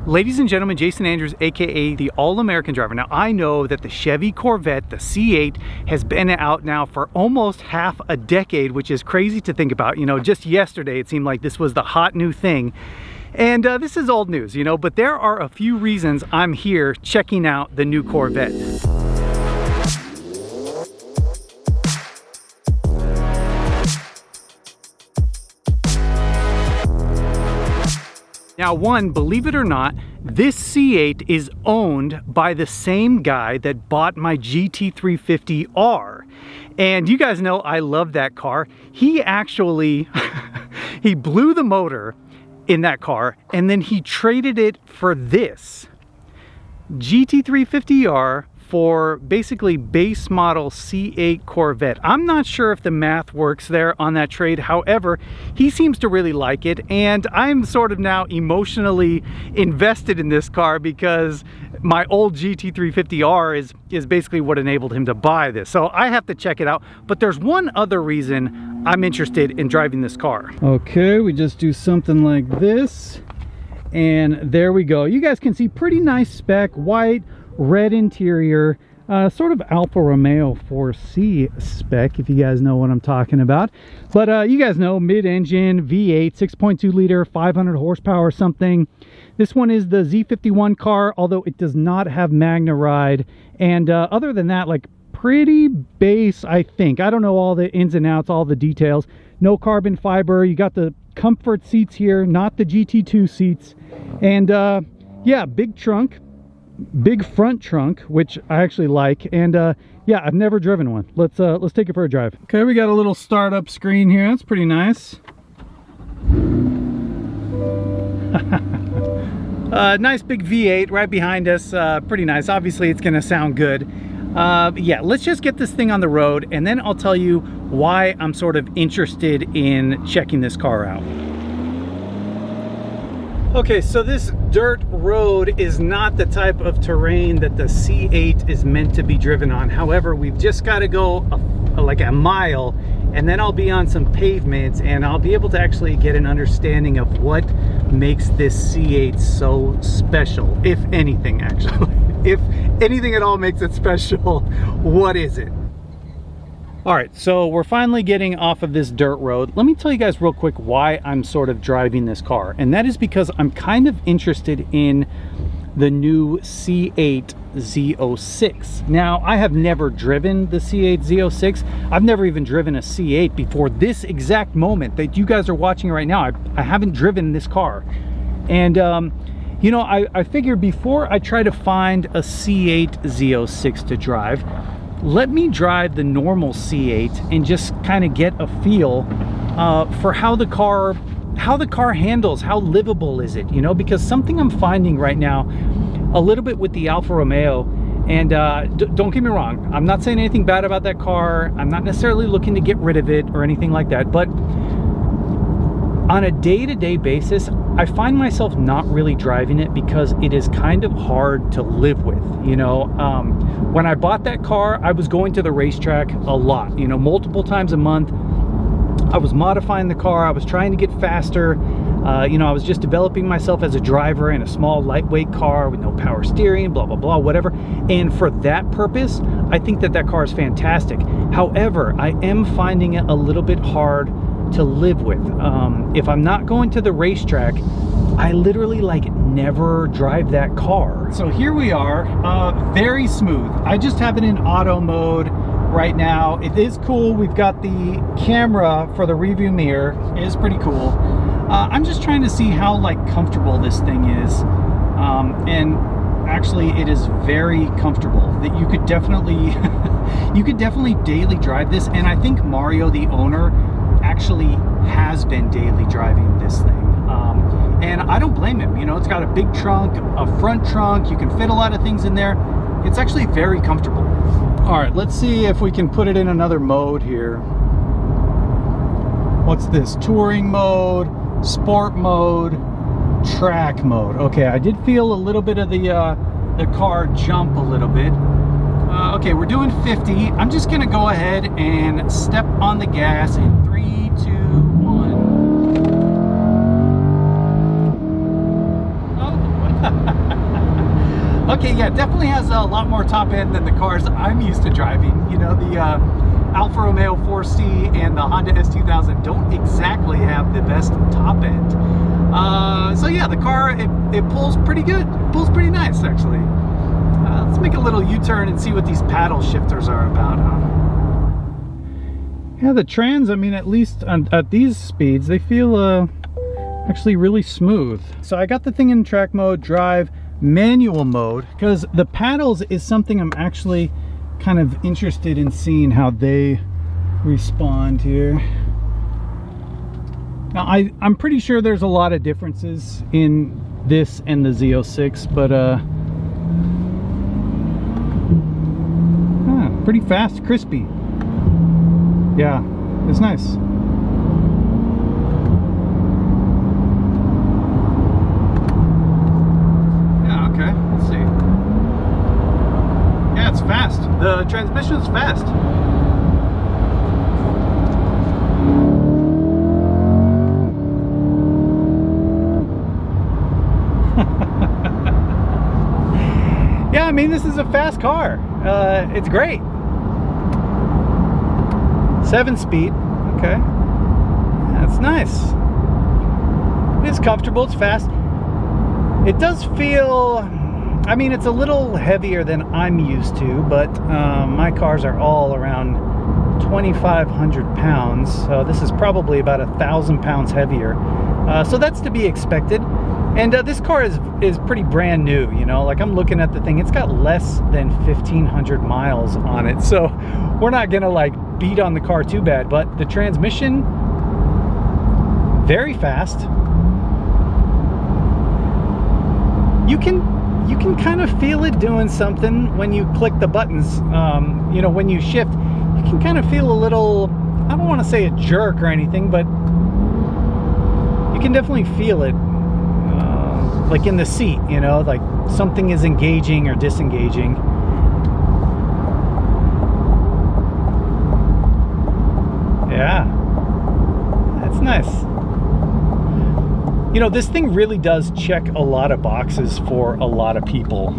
Ladies and gentlemen, Jason Andrews, aka the All-American Driver. Now, I know that the Chevy Corvette, the C8, has been out now for almost half a decade, which is crazy to think about. You know, just yesterday it seemed like this was the hot new thing. And this is old news, you know, but there are a few reasons I'm here checking out the new Corvette. Now, one, believe it or not, this C8 is owned by the same guy that bought my GT350R. And you guys know I love that car. He actually, he blew the motor in that car and then he traded it for this GT350R for basically base model C8 Corvette. I'm not sure if the math works there on that trade. However, he seems to really like it, and I'm sort of now emotionally invested in this car because my old GT350R is basically what enabled him to buy this. So I have to check it out. But there's one other reason I'm interested in driving this car. Okay, we just do something like this, and there we go. You guys can see pretty nice spec, white, red interior, sort of Alfa Romeo 4C spec, if you guys know what I'm talking about. But you guys know, mid-engine, V8, 6.2 liter, 500 horsepower something. This one is the Z51 car, although it does not have Magna Ride. And other than that, like, pretty base, I think. I don't know all the ins and outs, all the details. No carbon fiber. You got the comfort seats here, not the GT2 seats. And yeah, big trunk. Big front trunk, which I actually like, and yeah, I've never driven one. Let's take it for a drive. Okay, we got a little startup screen here. That's pretty nice. Nice big V8 right behind us. Pretty nice. Obviously, it's gonna sound good. Yeah, let's just get this thing on the road, and then I'll tell you why I'm sort of interested in checking this car out. Okay, so this dirt road is not the type of terrain that the C8 is meant to be driven on. However, we've just got to go like a mile, and then I'll be on some pavements, and I'll be able to actually get an understanding of what makes this C8 so special, if anything, actually. If anything at all makes it special, what is it? All right, so we're finally getting off of this dirt road. Let me tell you guys real quick why I'm sort of driving this car. And that is because I'm kind of interested in the new C8 Z06. Now, I have never driven the C8 Z06. I've never even driven a C8 before this exact moment that you guys are watching right now. I haven't driven this car. And, you know, I figured before I try to find a C8 Z06 to drive, let me drive the normal C8 and just kind of get a feel for how the car handles, how livable is it, you know, because something I'm finding right now a little bit with the Alfa Romeo, and don't get me wrong, I'm not saying anything bad about that car. I'm not necessarily looking to get rid of it or anything like that, but on a day-to-day basis, I find myself not really driving it because it is kind of hard to live with, you know. When I bought that car, I was going to the racetrack a lot, you know, multiple times a month. I was modifying the car, I was trying to get faster, you know, I was just developing myself as a driver in a small lightweight car with no power steering, blah, blah, blah, whatever. And for that purpose, I think that that car is fantastic. However, I am finding it a little bit hard to live with. If I'm not going to the racetrack, I literally like never drive that car. So here we are, very smooth. I just have it in auto mode right now. It is cool. We've got the camera for the review mirror. It is pretty cool. I'm just trying to see how like comfortable this thing is. And actually it is very comfortable. That you could definitely you could definitely daily drive this, and I think Mario, the owner, actually has been daily driving this thing. And I don't blame him. You know, it's got a big trunk, a front trunk. You can fit a lot of things in there. It's actually very comfortable. All right, let's see if we can put it in another mode here. What's this? Touring mode, sport mode, track mode. Okay, I did feel a little bit of the car jump a little bit. Okay, we're doing 50. I'm just gonna go ahead and step on the gas in 3, 2, 1. Oh, Okay, yeah, definitely has a lot more top end than the cars I'm used to driving. You know, the Alfa Romeo 4C and the Honda S2000 don't exactly have the best top end. So yeah, the car, it pulls pretty good. It pulls pretty nice, actually. Let's make a little U-turn and see what these paddle shifters are about, huh? Yeah, the trans, I mean, at least at these speeds, they feel actually really smooth. So I got the thing in track mode, drive, manual mode, because the paddles is something I'm actually kind of interested in seeing how they respond here. Now I'm pretty sure there's a lot of differences in this and the Z06, but pretty fast, crispy. Yeah, it's nice. Yeah, okay, let's see. Yeah, it's fast. The transmission's fast. Yeah, I mean, this is a fast car. It's great. 7-speed, okay. That's nice. It's comfortable, it's fast. It does feel, I mean, it's a little heavier than I'm used to, but my cars are all around 2,500 pounds. So this is probably about 1,000 pounds heavier. So that's to be expected. And this car is pretty brand new, you know, like I'm looking at the thing, it's got less than 1,500 miles on it. So we're not gonna like beat on the car too bad, but the transmission, very fast. You can kind of feel it doing something when you click the buttons. You know, when you shift, you can kind of feel a little, I don't want to say a jerk or anything, but you can definitely feel it. Like in the seat, you know, like something is engaging or disengaging. Yeah, that's nice. You know, this thing really does check a lot of boxes for a lot of people.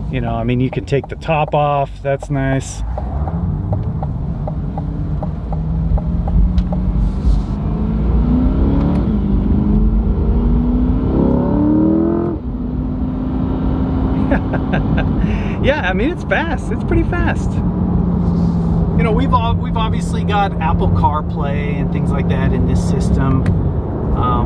You know, I mean, you can take the top off, that's nice. Yeah, I mean, it's fast. It's pretty fast. You know, we've obviously got Apple CarPlay and things like that in this system,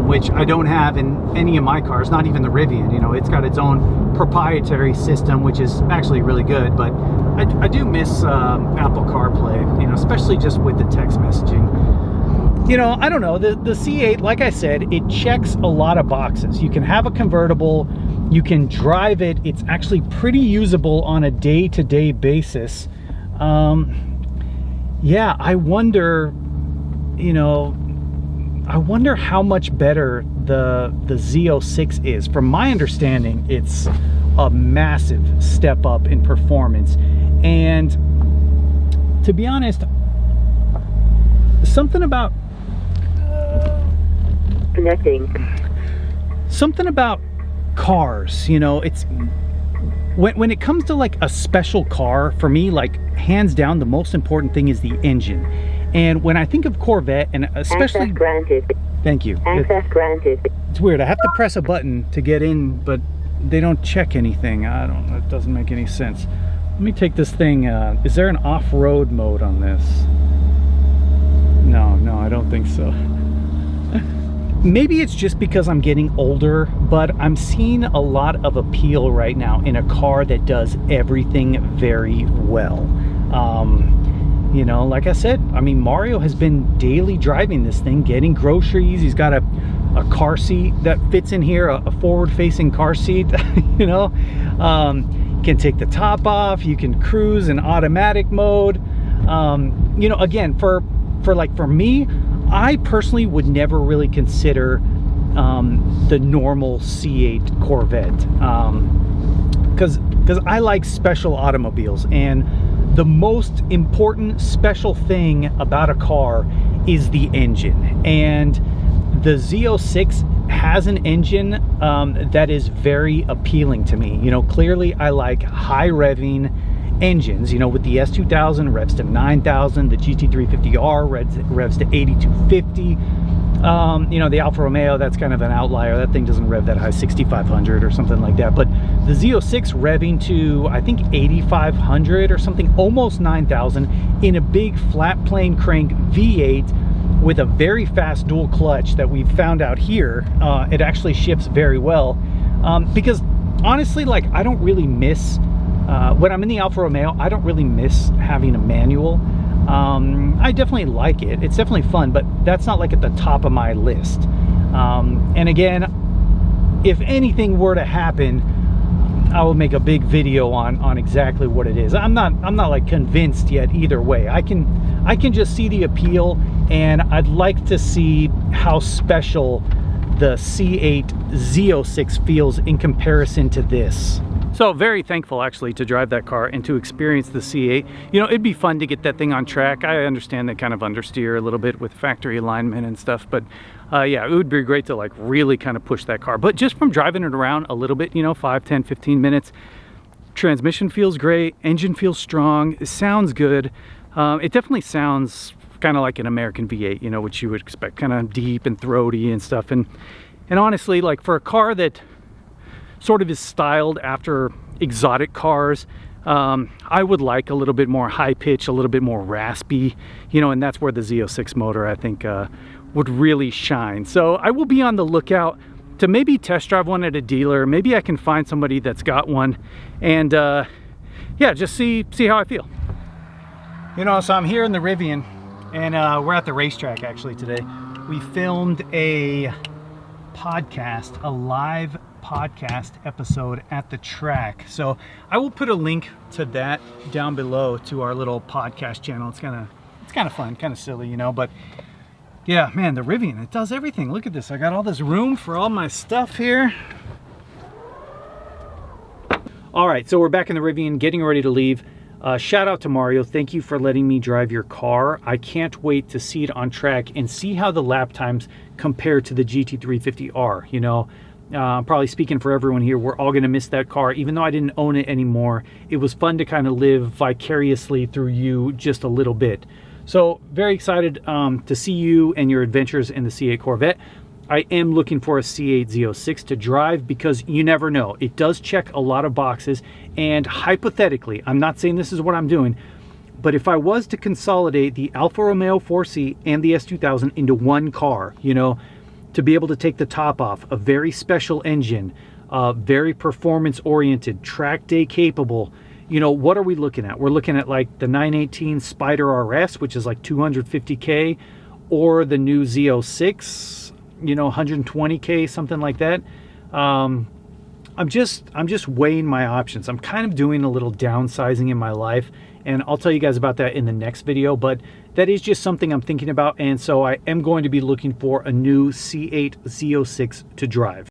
which I don't have in any of my cars, not even the Rivian. You know, it's got its own proprietary system, which is actually really good, but I do miss Apple CarPlay, you know, especially just with the text messaging. You know, I don't know, the C8, like I said, it checks a lot of boxes. You can have a convertible, you can drive it, it's actually pretty usable on a day-to-day basis. Yeah, I wonder, you know, I wonder how much better the Z06 is. From my understanding, it's a massive step up in performance. And to be honest, something about something about cars, you know, it's when it comes to like a special car, for me, like hands down, the most important thing is the engine. And when I think of Corvette, and especially access granted. Thank you. Access granted. It's weird. I have to press a button to get in, but they don't check anything. I don't know. It doesn't make any sense. Let me take this thing. Is there an off-road mode on this? No, I don't think so. Maybe it's just because I'm getting older, but I'm seeing a lot of appeal right now in a car that does everything very well. You know, like I said, I mean, Mario has been daily driving this thing, getting groceries. He's got a car seat that fits in here, a forward-facing car seat, you know. You can take the top off, you can cruise in automatic mode. You know, again, for me, I personally would never really consider the normal C8 Corvette, because I like special automobiles, and the most important special thing about a car is the engine. And the Z06 has an engine that is very appealing to me. You know, clearly I like high revving engines. You know, with the S2000 revs to 9,000, the GT350R revs to 8,250. You know, the Alfa Romeo, that's kind of an outlier. That thing doesn't rev that high, 6,500 or something like that. But the Z06 revving to, I think, 8,500 or something, almost 9,000 in a big flat plane crank V8 with a very fast dual clutch that we've found out here. It actually ships very well. Because honestly, like, I don't really miss, when I'm in the Alfa Romeo, I don't really miss having a manual. I definitely like it. It's definitely fun, but that's not like at the top of my list. And again, if anything were to happen, I will make a big video on exactly what it is. I'm not like convinced yet either way. I can just see the appeal, and I'd like to see how special the C8 Z06 feels in comparison to this. So very thankful actually to drive that car and to experience the C8. You know, it'd be fun to get that thing on track. I understand they kind of understeer a little bit with factory alignment and stuff, but yeah, it would be great to like really kind of push that car. But just from driving it around a little bit, you know, 5, 10, 15 minutes, transmission feels great, engine feels strong, it sounds good. It definitely sounds kind of like an American V8, you know, which you would expect, kind of deep and throaty and stuff. And honestly, like for a car that sort of is styled after exotic cars, I would like a little bit more high pitch, a little bit more raspy, you know, and that's where the Z06 motor, I think, would really shine. So I will be on the lookout to maybe test drive one at a dealer. Maybe I can find somebody that's got one, and yeah, just see how I feel. You know, so I'm here in the Rivian, and we're at the racetrack actually today. We filmed a podcast, a live podcast episode at the track. So I will put a link to that down below to our little podcast channel. It's kind of fun, kind of silly, you know, but yeah, man, the Rivian, it does everything. Look at this. I got all this room for all my stuff here. All right, so we're back in the Rivian, getting ready to leave. Shout out to Mario. Thank you for letting me drive your car. I can't wait to see it on track and see how the lap times compare to the GT350R. You know, probably speaking for everyone here, we're all going to miss that car. Even though I didn't own it anymore, it was fun to kind of live vicariously through you just a little bit. So very excited to see you and your adventures in the C8 Corvette. I am looking for a C8 Z06 to drive because you never know. It does check a lot of boxes, and hypothetically, I'm not saying this is what I'm doing, but if I was to consolidate the Alfa Romeo 4C and the S2000 into one car, you know, to be able to take the top off, a very special engine, very performance oriented, track day capable, you know, what are we looking at? We're looking at like the 918 Spider RS, which is like 250K, or the new Z06, you know, 120K, something like that. I'm just weighing my options. I'm kind of doing a little downsizing in my life, and I'll tell you guys about that in the next video, but that is just something I'm thinking about, and so I am going to be looking for a new C8 Z06 to drive.